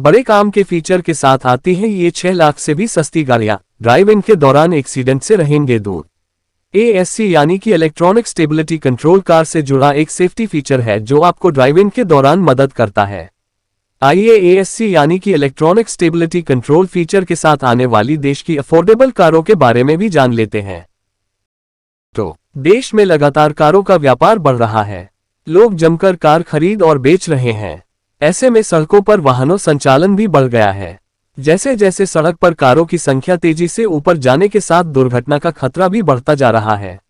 बड़े काम के फीचर के साथ आती हैं ये 6 लाख से भी सस्ती गाड़ियां। ड्राइव इन के दौरान एक्सीडेंट से रहेंगे दूर। ASC यानी कि इलेक्ट्रॉनिक स्टेबिलिटी कंट्रोल कार से जुड़ा एक सेफ्टी फीचर है जो आपको ड्राइव इन के दौरान मदद करता है। आइए ASC यानी कि इलेक्ट्रॉनिक स्टेबिलिटी कंट्रोल फीचर के साथ आने वाली देश की अफोर्डेबल कारों के बारे में भी जान लेते हैं। तो देश में लगातार कारों का व्यापार बढ़ रहा है। लोग जमकर कार खरीद और बेच रहे हैं। ऐसे में सड़कों पर वाहनों संचालन भी बढ़ गया है। जैसे जैसे सड़क पर कारों की संख्या तेजी से ऊपर जाने के साथ दुर्घटना का खतरा भी बढ़ता जा रहा है।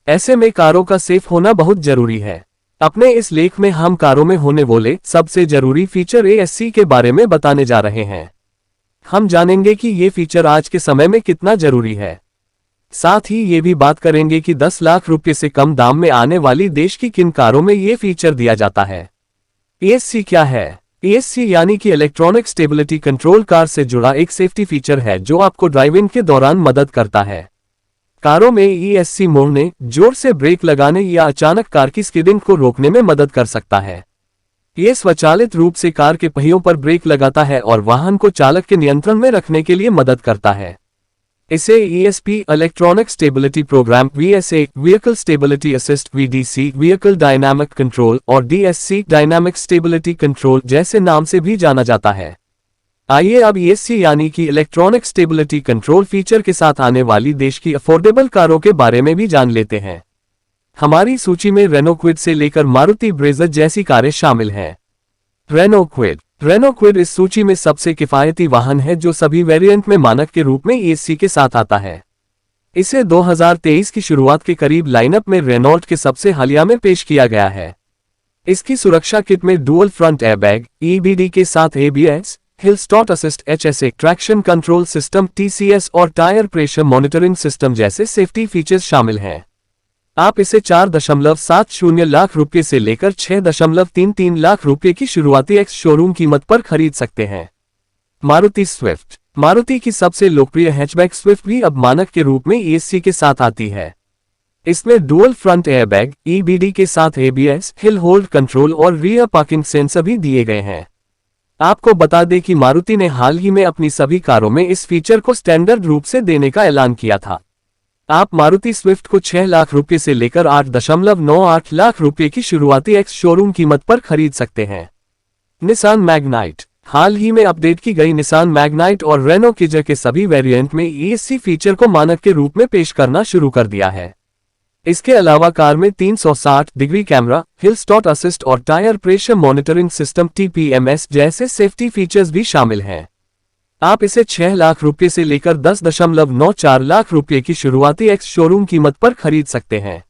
ऐसे में कारों का सेफ होना बहुत जरूरी है। अपने इस लेख में हम कारों में होने वाले सबसे जरूरी फीचर ASC के बारे में बताने जा रहे हैं। हम जानेंगे कि ये फीचर आज के समय में कितना जरूरी है। साथ ही ये भी बात करेंगे कि 10 लाख रुपए से कम दाम में आने वाली देश की किन कारों में ये फीचर दिया जाता है। ASC क्या है? ASC यानी कि इलेक्ट्रॉनिक स्टेबिलिटी कंट्रोल कार से जुड़ा एक सेफ्टी फीचर है जो आपको ड्राइव इन के दौरान मदद करता है। कारों में ASC मोड़ने, जोर से ब्रेक लगाने या अचानक कार की स्किडिंग को रोकने में मदद कर सकता है। ये स्वचालित रूप से कार के पहियों पर ब्रेक लगाता है और वाहन को चालक के नियंत्रण में रखने के लिए मदद करता है। इसे ESP electronic stability program, VSA vehicle stability assist, VDC vehicle dynamic control और DSC डायनामिक स्टेबिलिटी कंट्रोल जैसे नाम से भी जाना जाता है। आइए अब ASC यानी कि इलेक्ट्रॉनिक स्टेबिलिटी कंट्रोल फीचर के साथ आने वाली देश की अफोर्डेबल कारों के बारे में भी जान लेते हैं। हमारी सूची में रेनो क्विड से लेकर मारुति ब्रेजा जैसी कारें शामिल हैं। रेनो क्विड इस सूची में सबसे किफायती वाहन है जो सभी वेरिएंट में मानक के रूप में ASC के साथ आता है। इसे 2023 की शुरुआत के करीब लाइनअप में रेनॉल्ट के सबसे हालिया में पेश किया गया है। इसकी सुरक्षा किट में डुअल फ्रंट एयरबैग, EBD के साथ ABS, hill start assist, HSA, traction control system, TCS और टायर प्रेशर मॉनिटरिंग सिस्टम जैसे सेफ्टी फीचर्स शामिल हैं। आप इसे 4.70 लाख रुपए से लेकर 6.33 लाख रुपए की शुरुआती एक्स शोरूम कीमत पर खरीद सकते हैं। मारुति स्विफ्ट, मारुति की सबसे लोकप्रिय हैचबैक स्विफ्ट भी अब मानक के रूप में ASC के साथ आती है। इसमें डुअल फ्रंट एयरबैग, EBD के साथ ABS, हिल होल्ड कंट्रोल और रियर पार्किंग सेंसर भी दिए गए हैं। आपको बता दें कि मारुति ने हाल ही में अपनी सभी कारों में इस फीचर को स्टैंडर्ड रूप से देने का ऐलान किया था। आप मारुति स्विफ्ट को 6 लाख रुपए से लेकर 8.98 लाख रुपए की शुरुआती एक्स शोरूम कीमत पर खरीद सकते हैं। निसान मैग्नाइट, हाल ही में अपडेट की गई निसान मैग्नाइट और रेनो किजर के सभी वेरिएंट में ASC फीचर को मानक के रूप में पेश करना शुरू कर दिया है। इसके अलावा कार में 360 डिग्री कैमरा, हिल स्टॉर्ट असिस्ट और tyre pressure monitoring system TPMS जैसे सेफ्टी फीचर्स भी शामिल हैं। आप इसे 6 लाख रुपए से लेकर 10.94 लाख रुपए की शुरुआती एक्स शोरूम कीमत पर खरीद सकते हैं।